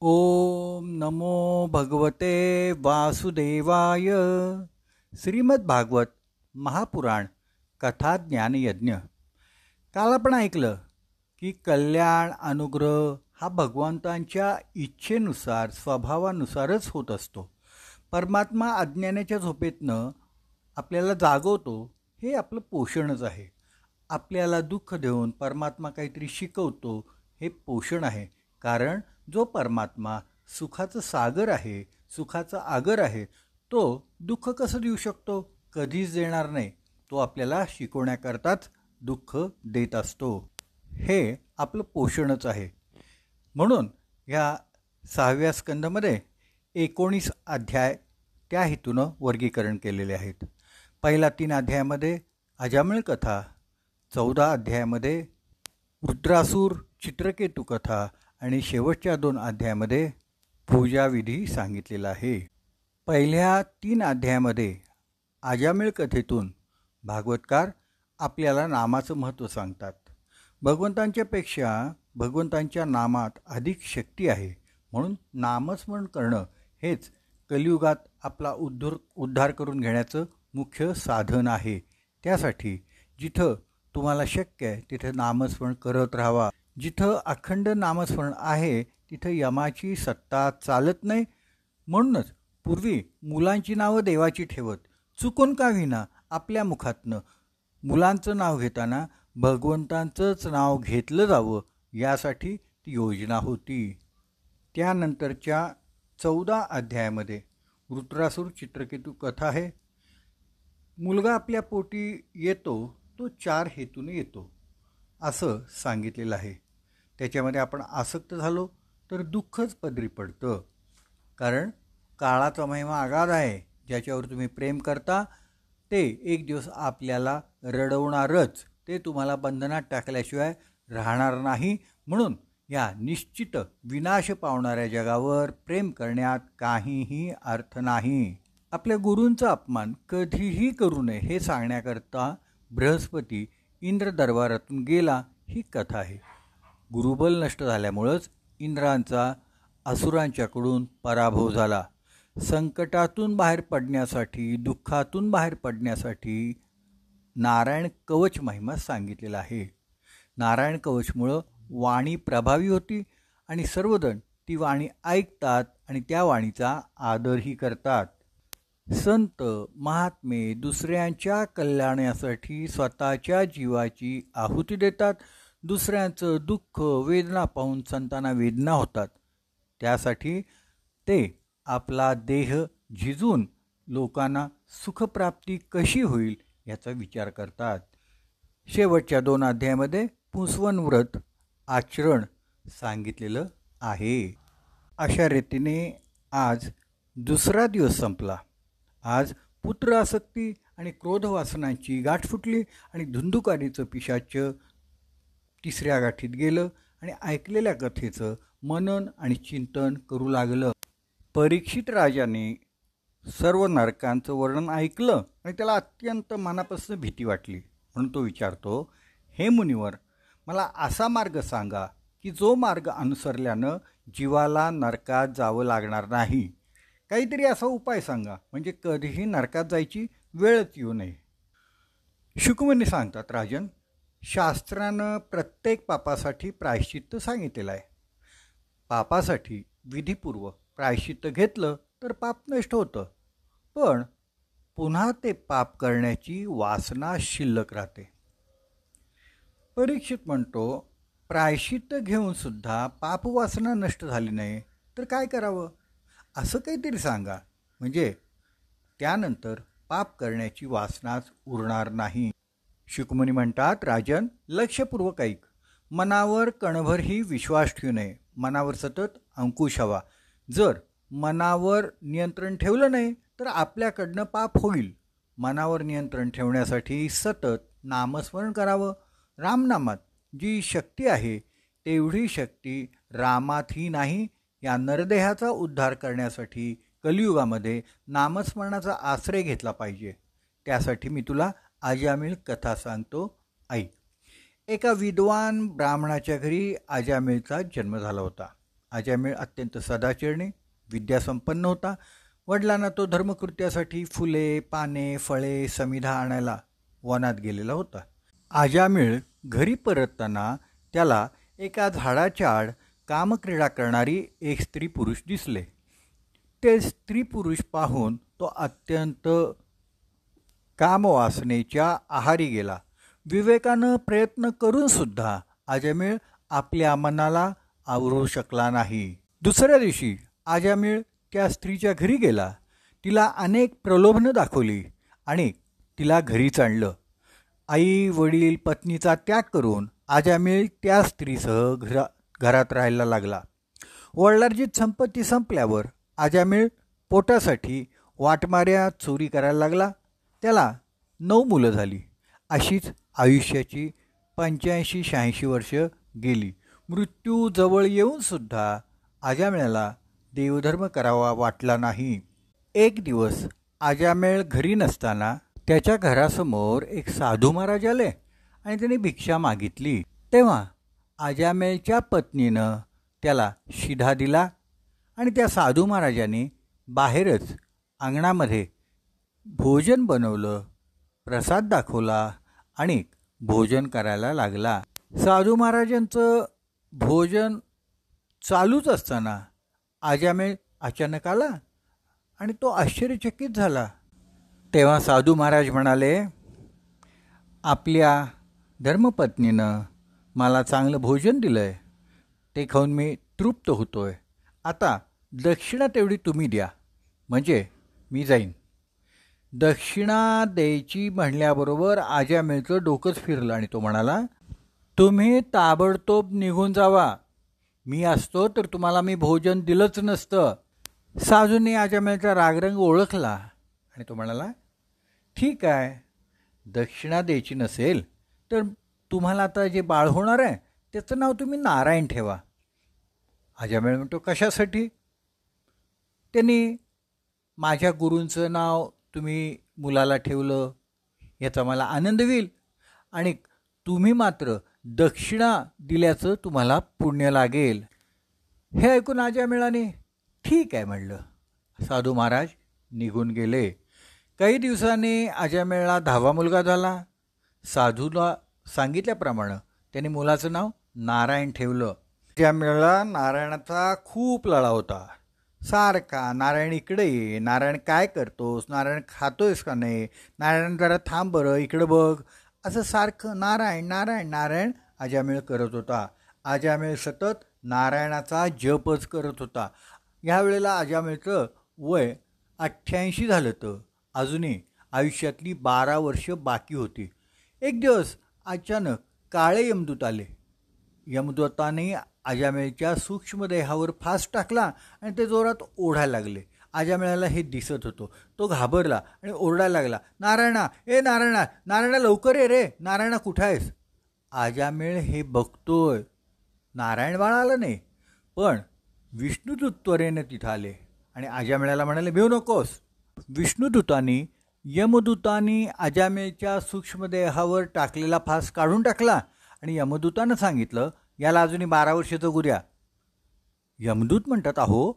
ओम नमो भगवते वासुदेवाय. श्रीमद्भागवत महापुराण कथा ज्ञानयज्ञ. काल आपण ऐकलं की कल्याण अनुग्रह हा भगवंतांच्या इच्छेनुसार स्वभावानुसारच होत असतो. परमात्मा अज्ञानाच्या झोपेतनं आपल्याला जागवतो, हे आपलं पोषणच आहे. आपल्याला दुःख देऊन परमात्मा काहीतरी शिकवतो, हे पोषण आहे. कारण जो परमात्मा सुखाचं सागर आहे, सुखाचा आगर आहे, तो दुःख कसं देऊ शकतो? कधीच देणार नाही. तो आपल्याला शिकवण्याकरताच दुःख देत असतो. हे आपलं पोषणच आहे. म्हणून ह्या 6व्या स्कंदामध्ये 19 अध्याय त्या हेतूनं वर्गीकरण केलेले आहेत. पहिल्या 3 अध्यायामध्ये अजामिळ कथा, 14 अध्यायामध्ये रुद्रासूर चित्रकेतू कथा आणि शेवटच्या 2 अध्यायामध्ये पूजाविधी सांगितलेला आहे. पहिल्या 3 अध्यायामध्ये अजामिळ कथेतून भागवतकार आपल्याला नामाचं महत्त्व सांगतात. भगवंतांच्यापेक्षा भगवंतांच्या नामात अधिक शक्ती आहे. म्हणून नामस्मरण करणं हेच कलियुगात आपला उद्धार करून घेण्याचं मुख्य साधन आहे. त्यासाठी जिथं तुम्हाला शक्य आहे तिथं नामस्मरण करत राहावा. जिथं अखंड नामस्मरण आहे तिथं यमाची सत्ता चालत नाही. म्हणूनच पूर्वी मुलांची नावं देवाची ठेवत चुकून का होईना आपल्या मुखातनं मुलांचं नाव घेताना भगवंतांचंच नाव घेतलं जावं, यासाठी ती योजना होती. त्यानंतरच्या 14 अध्यायामध्ये रुद्रासूर चित्रकेतू कथा आहे. मुलगा आपल्या पोटी येतो तो 4 हेतूने येतो असं सांगितलेलं आहे. त्याच्यामध्ये आपण आसक्त झालो तर दुःखच पदरी पडतं. कारण काळाचा महिमा अगाध आहे. ज्याच्यावर तुम्ही प्रेम करता ते एक दिवस आपल्याला रडवणारच. ते तुम्हाला बंधनात टाकल्याशिवाय राहणार नाही. म्हणून या निश्चित विनाश पावणाऱ्या जगावर प्रेम करण्यात काहीही अर्थ नाही. आपल्या गुरूंचा अपमान कधीही करू नये हे सांगण्याकरता बृहस्पती इंद्र दरबारातून गेला, ही कथा आहे. गुरुबल नष्ट झाल्यामुळंच इंद्रांचा असुरांच्याकडून पराभव झाला. संकटातून बाहेर पडण्यासाठी, दुःखातून बाहेर पडण्यासाठी नारायण कवच महिमा सांगितलेला आहे. नारायण कवचमुळं वाणी प्रभावी होती आणि सर्वजण ती वाणी ऐकतात आणि त्या वाणीचा आदरही करतात. संत महात्मे दुसऱ्यांच्या कल्याणासाठी स्वतःच्या जीवाची आहुती देतात. दुसऱ्यांचं दुःख वेदना पाहून संतांना वेदना होतात. त्यासाठी ते आपला देह झिजून लोकांना सुखप्राप्ती कशी होईल याचा विचार करतात. शेवटच्या 2 अध्यायामध्ये पुंसवन व्रत आचरण सांगितलेलं आहे. अशा रीतीने आज दुसरा दिवस संपला. आज पुत्र आसक्ती आणि क्रोधवासनांची गाठ फुटली आणि धुंदुकारीचं पिशाच 3ऱ्या गाठीत गेलं आणि ऐकलेल्या कथेचं मनन आणि चिंतन करू लागलं. परीक्षित राजाने सर्व नरकांचं वर्णन ऐकलं आणि त्याला अत्यंत मनापासून भीती वाटली. म्हणून तो विचारतो, हे मुनिवर, मला असा मार्ग सांगा की जो मार्ग अनुसरल्यानं जीवाला नरकात जावं लागणार नाही. काहीतरी असा उपाय सांगा म्हणजे कधीही नरकात जायची वेळच येऊ नये. शुकमुनी सांगतात, राजन, शास्त्रानं प्रत्येक पापासाठी प्रायश्चित्त सांगितलेलं आहे. पापासाठी विधीपूर्वक प्रायश्चित्त घेतलं तर पाप नष्ट होतं, पण पुन्हा ते पाप करण्याची वासना शिल्लक राहते. परीक्षित म्हणतो, प्रायश्चित्त घेऊन सुद्धा पापवासना नष्ट झाली नाही तर काय करावं? असं काहीतरी सांगा म्हणजे त्यानंतर पाप करण्याची वासनाच उरणार नाही. शुकमुनी म्हणतात, राजन, लक्षपूर्वक ऐक. मनावर कणभरही विश्वास ठेवू नये. मनावर सतत अंकुश हवा. जर मनावर नियंत्रण ठेवलं नाही तर आपल्याकडनं पाप होईल. मनावर नियंत्रण ठेवण्यासाठी सतत नामस्मरण करावं. रामनामात जी शक्ती आहे तेवढी शक्ती रामातही नाही. या नरदेहाचा उद्धार करण्यासाठी कलियुगामध्ये नामस्मरणाचा आश्रय घेतला पाहिजे. त्यासाठी मी तुला अजामिळ कथा सांगतो, ऐक. एका विद्वान ब्राह्मणाच्या घरी अजामिळचा जन्म झाला होता. अजामिळ अत्यंत सदाचरणी, विद्यासंपन्न होता. वडिलांना तो धर्मकृत्यासाठी फुले, पाने, फळे, समिधा आणायला वनात गेलेला होता. अजामिळ घरी परतताना त्याला एका झाडाच्या आड कामक्रीडा करणारी एक स्त्री पुरुष दिसले. ते स्त्री पुरुष पाहून तो अत्यंत कामवासनेच्या आहारी गेला. विवेकानं प्रयत्न करूनसुद्धा अजामिळ आपल्या मनाला आवरू शकला नाही. दुसऱ्या दिवशी अजामिळ त्या स्त्रीच्या घरी गेला. तिला अनेक प्रलोभनं दाखवली आणि तिला घरीच आणलं. आई, वडील, पत्नीचा त्याग करून अजामिळ त्या स्त्रीसह घरात राहायला लागला. वडिलांची संपत्ती संपल्यावर अजामिळ पोटासाठी वाटमाऱ्या चोरी करायला लागला. त्याला 9 मुलं झाली. अशीच आयुष्याची 85-86 वर्ष गेली. मृत्यू जवळ येऊनसुद्धा अजामिळाला देवधर्म करावा वाटला नाही. एक दिवस अजामिळ घरी नसताना त्याच्या घरासमोर एक साधू महाराज आले आणि त्यांनी भिक्षा मागितली. तेव्हा अजामिळच्या पत्नीनं त्याला शिधा दिला आणि त्या साधू महाराजांनी बाहेरच अंगणामध्ये भोजन बनवलं, प्रसाद दाखवला आणि भोजन करायला लागला. साधू महाराजांचं भोजन चालूच असताना अजामिळ अचानक आला आणि तो आश्चर्यचकित झाला. तेव्हा साधू महाराज म्हणाले, आपल्या धर्मपत्नीनं मला चांगलं भोजन दिलं आहे, ते खाऊन मी तृप्त होतो आहे. आता दक्षिणा तेवढी तुम्ही द्या, म्हणजे मी जाईन. दक्षिणा द्यायची म्हणल्याबरोबर अजामिळचं डोकंच फिरलं आणि तो म्हणाला, तुम्ही ताबडतोब निघून जावा. मी असतो तर तुम्हाला मी भोजन दिलंच नसतं. साधूने अजामिळचा रागरंग ओळखला आणि तो म्हणाला, ठीक आहे, दक्षिणा द्यायची नसेल तर तुम्हाला आता जे बाळ होणार आहे त्याचं नाव तुम्ही नारायण ठेवा. अजामिळ म्हणतो, कशासाठी? त्यांनी माझ्या गुरूंचं नाव तुम्ही मुलाला ठेवलं याचा मला आनंद होईल आणि तुम्ही मात्र दक्षिणा दिल्याचं तुम्हाला पुण्य लागेल. हे ऐकून अजामिळाने ठीक आहे म्हणलं. साधू महाराज निघून गेले. काही दिवसांनी अजामिळला 10वा मुलगा झाला. साधूला सांगितल्याप्रमाणे त्याने मुलाचं नाव नारायण ठेवलं. अजामिळला नारायणाचा खूप लळा होता. सारखा नारायण इकडे ये, नारायण काय करतोस, नारायण खातोयस का नाही, नारायण जरा थांब बरं, इकडं बघ, असं सारखं नारायण नारायण नारायण अजामिळ करत होता. अजामिळ सतत नारायणाचा जपच करत होता. ह्या वेळेला अजामिळचं वय 88 झालं तर अजूनही आयुष्यातली 12 वर्ष बाकी होती. एक दिवस अचानक काळे यमदूत आले. यमदूताने अजामिळच्या सूक्ष्म देहावर फास टाकला आणि ते जोरात ओढायला लागले. अजामिळाला हे दिसत होतं. तो घाबरला आणि ओरडायला लागला, नारायणा, ए नारायणा, नारायणा लवकर ये रे, नारायणा कुठं आहेस? अजामिळ हे बघतोय, नारायण बाळ आलं नाही, पण विष्णुदूत त्वरेने तिथं आले आणि अजामिळाला म्हणाले, भिऊ नकोस. विष्णुदूतांनी यमदूतांनी अजामिळच्या सूक्ष्मदेहावर टाकलेला फास काढून टाकला आणि यमदूतानं सांगितलं, याला अजूनही 12 वर्ष जगू द्या. यमदूत म्हणतात, अहो,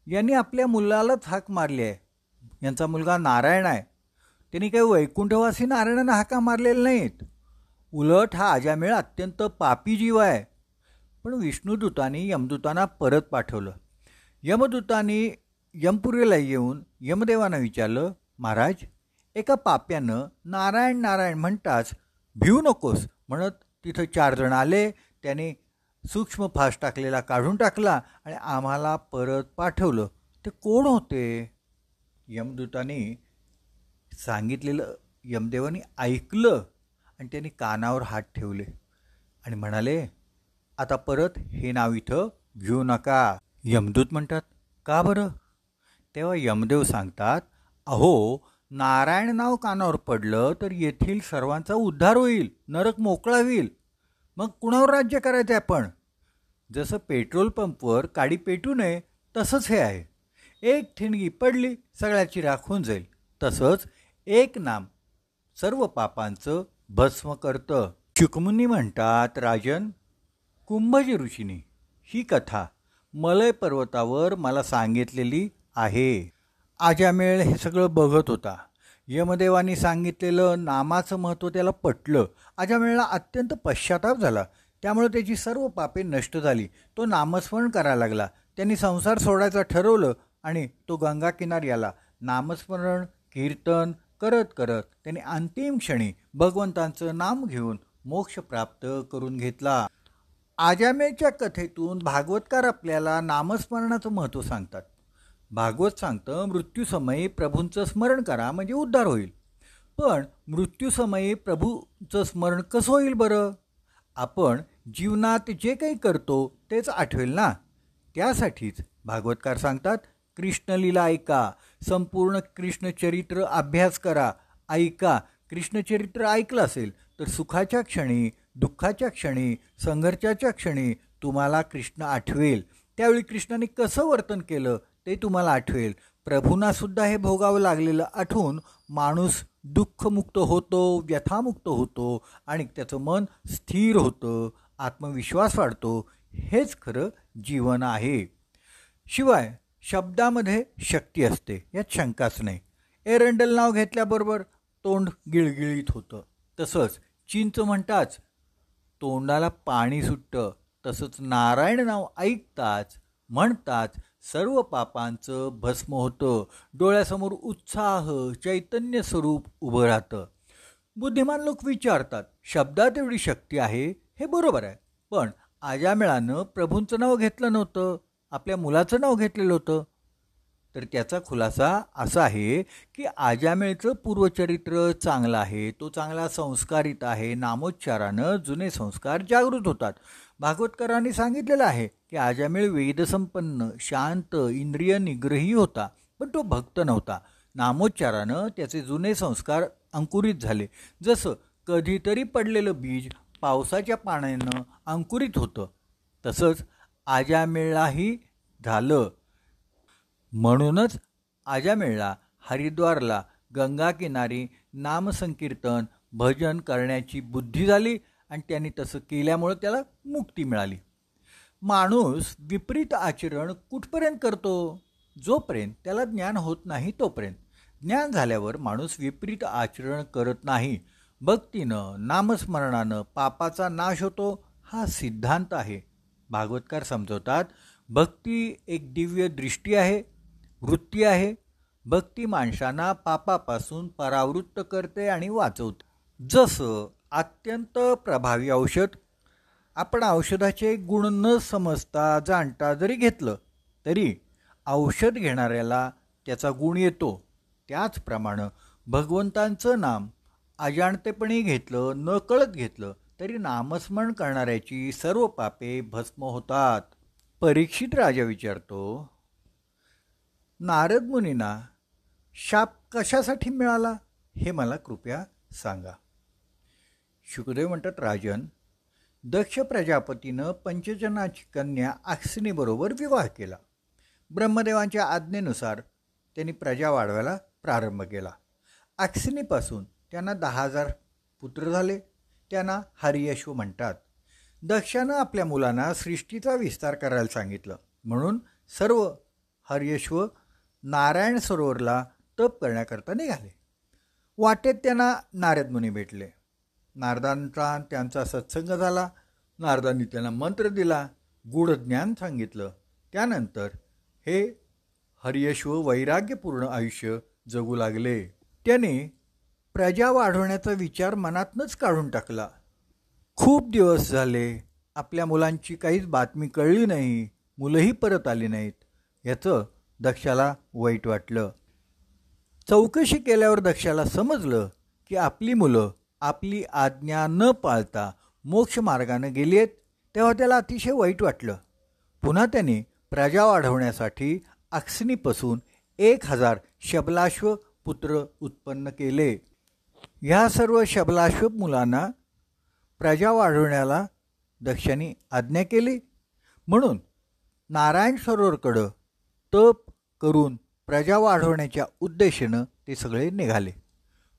यांनी आपल्या मुलालाच हाक मारली आहे. यांचा मुलगा नारायण आहे. त्यांनी काही वैकुंठवासी नारायणांना हाका मारलेल्या नाहीत. उलट हा अजामिळ अत्यंत पापी जीव आहे. पण विष्णुदूतांनी यमदूतांना परत पाठवलं. यमदूतांनी यमपुरीला येऊन यमदेवांना विचारलं, महाराज, एका पाप्यानं नारायण नारायण म्हणताच भिऊ नकोस म्हणत तिथं 4 जण आले. त्याने सूक्ष्म फास टाकलेला काढून टाकला आणि आम्हाला परत पाठवलं. ते कोण होते? यमदूतांनी सांगितलेलं यमदेवानी ऐकलं आणि त्यांनी कानावर हात ठेवले आणि म्हणाले, आता परत हे नाव इथं घेऊ नका. यमदूत म्हणतात, का बरं? तेव्हा यमदेव सांगतात, अहो, नारायण नाव कानावर पडलं तर येथील सर्वांचा उद्धार होईल, नरक मोकळा होईल. मग कुणावर राज्य करायचं आपण? जसं पेट्रोल पंपवर काडी पेटू नये तसंच हे आहे. एक ठिणगी पडली सगळ्याची राख होऊन जाईल. तसंच एक नाम सर्व पापांचं भस्म करतं. शुकमुनी म्हणतात, राजन, कुंभजी ऋषींनी ही कथा मलय पर्वतावर मला सांगितलेली आहे. आजामेळ हे सगळं बघत होता. यमदेवानी सांगितलेलं नामाचं महत्त्व त्याला पटलं. आजामेळला अत्यंत पश्चाताप झाला. त्यामुळे त्याची सर्व पापे नष्ट झाली. तो नामस्मरण करायला लागला. त्यांनी संसार सोडायचं ठरवलं आणि तो गंगा किनारी आला. नामस्मरण कीर्तन करत करत त्यांनी अंतिम क्षणी भगवंतांचं नाम घेऊन मोक्ष प्राप्त करून घेतला. आजामेळच्या कथेतून भागवतकार आपल्याला नामस्मरणाचं महत्त्व सांगतात. भागवत सांगतं मृत्यूसमयी प्रभूंचं स्मरण करा म्हणजे उद्धार होईल. पण मृत्यूसमयी प्रभूंचं स्मरण कसं होईल बरं? आपण जीवनात जे काही करतो तेच आठवेल ना. त्यासाठीच भागवतकार सांगतात कृष्णलीला ऐका, संपूर्ण कृष्णचरित्र अभ्यास करा. ऐका, कृष्णचरित्र ऐकलं असेल तर सुखाच्या क्षणी, दुःखाच्या क्षणी, संघर्षाच्या क्षणी तुम्हाला कृष्ण आठवेल. त्यावेळी कृष्णाने कसं वर्तन केलं ते तुम्हाला आठवेल. प्रभूंनासुद्धा हे भोगावं लागलेलं आठवून माणूस दुःखमुक्त होतो, व्यथामुक्त होतो आणि त्याचं मन स्थिर होतं, आत्मविश्वास वाढतो. हेच खरं जीवन आहे. शिवाय शब्दामध्ये शक्ती असते यात शंकाच नाही. एरंडल नाव घेतल्याबरोबर तोंड गिळगिळीत होतं. तसंच चिंच म्हणताच तोंडाला पाणी सुटतं. तसंच नारायण नाव ऐकताच म्हणताच सर्व पापांचं भस्म होतं. डोळ्यासमोर उत्साह, चैतन्य स्वरूप उभं राहतं. बुद्धिमान लोक विचारतात शब्दात एवढी शक्ती आहे, हे बरोबर आहे. पण आजामेळानं प्रभूंचं नाव घेतलं नव्हतं, आपल्या मुलाचं नाव घेतलेलं होतं. तर त्याचा खुलासा असा आहे की आजामेळचं पूर्वचरित्र चांगलं आहे. तो चांगला संस्कारित आहे. नामोच्चारानं जुने संस्कार जागृत होतात. भागवतकरांनी सांगितलेलं आहे की आजामेळ वेदसंपन्न, शांत, इंद्रिय निग्रही होता. पण तो भक्त नव्हता. नामोच्चारानं त्याचे जुने संस्कार अंकुरित झाले. जसं कधीतरी पडलेलं बीज पावसाच्या पाण्यानं अंकुरित होतं, तसंच आजामेळलाही झालं. म्हणूनच आजामेळला हरिद्वारला गंगा किनारी नामसंकीर्तन भजन करण्याची बुद्धी झाली आणि त्यांनी तसं केल्यामुळं त्याला मुक्ती मिळाली. माणूस विपरीत आचरण कुठपर्यंत करतो? जोपर्यंत त्याला ज्ञान होत नाही तोपर्यंत. ज्ञान झाल्यावर माणूस विपरीत आचरण करत नाही. भक्तीनं, नामस्मरणानं पापाचा नाश होतो हा सिद्धांत आहे. भागवतकार समजवतात भक्ती एक दिव्य दृष्टी आहे, वृत्ती आहे. भक्ती माणसांना पापापासून परावृत्त करते आणि वाचवते. जसं अत्यंत प्रभावी औषध. आपण औषधाचे गुण न समजता जाणता जरी घेतलं तरी औषध घेणाऱ्याला त्याचा गुण येतो. त्याचप्रमाणे भगवंतांचं नाम अजाणतेपणी घेतलं, न कळत घेतलं तरी नामस्मरण करणाऱ्याची सर्व पापे भस्म होतात. परीक्षित राजा विचारतो, नारद मुनींना शाप कशासाठी मिळाला हे मला कृपया सांगा. शुकदेव म्हणतात, राजन, दक्ष प्रजापतीनं पंचजनाची कन्या अक्षिणीबरोबर विवाह केला. ब्रह्मदेवांच्या आज्ञेनुसार त्यांनी प्रजा वाढवायला प्रारंभ केला. अक्षिणीपासून त्यांना 10,000 पुत्र झाले. त्यांना हरियश्व म्हणतात. दक्षानं आपल्या मुलांना सृष्टीचा विस्तार करायला सांगितलं. म्हणून सर्व हरियश्व नारायण सरोवरला तप करण्याकरता निघाले. वाटेत त्यांना नारद मुनी भेटले. नारदांचा त्यांचा सत्संग झाला. नारदांनी त्यांना मंत्र दिला, गूढ ज्ञान सांगितलं. त्यानंतर हे हरियश्व वैराग्यपूर्ण आयुष्य जगू लागले. त्याने प्रजा वाढवण्याचा विचार मनातनंच काढून टाकला. खूप दिवस झाले आपल्या मुलांची काहीच बातमी कळली नाही, मुलंही परत आली नाहीत. याचं दक्षाला वाईट वाटलं. चौकशी केल्यावर दक्षाला समजलं की आपली मुलं आपली आज्ञा न पाळता मोक्ष मार्गानं गेली आहेत. तेव्हा त्याला अतिशय वाईट वाटलं. पुन्हा त्याने प्रजा वाढवण्यासाठी अक्षिणीपासून 1,000 शबलाश्व पुत्र उत्पन्न केले. ह्या सर्व शबलाश्व मुलांना प्रजा वाढवण्याला दक्षाने आज्ञा केली. म्हणून नारायण सरोवरकडं तप करून प्रजा वाढवण्याच्या उद्देशानं ते सगळे निघाले.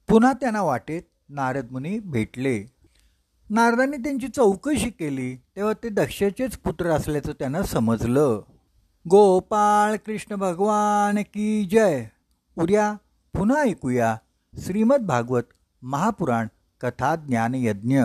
पुन्हा त्यांना वाटेत नारद मुनी भेटले. नारदांनी त्यांची चौकशी केली तेव्हा ते दक्षाचेच पुत्र असल्याचं त्यांना समजलं. गोपाळ कृष्ण भगवान की जय. उद्या पुन्हा ऐकूया श्रीमद भागवत महापुराण कथा ज्ञानयज्ञ.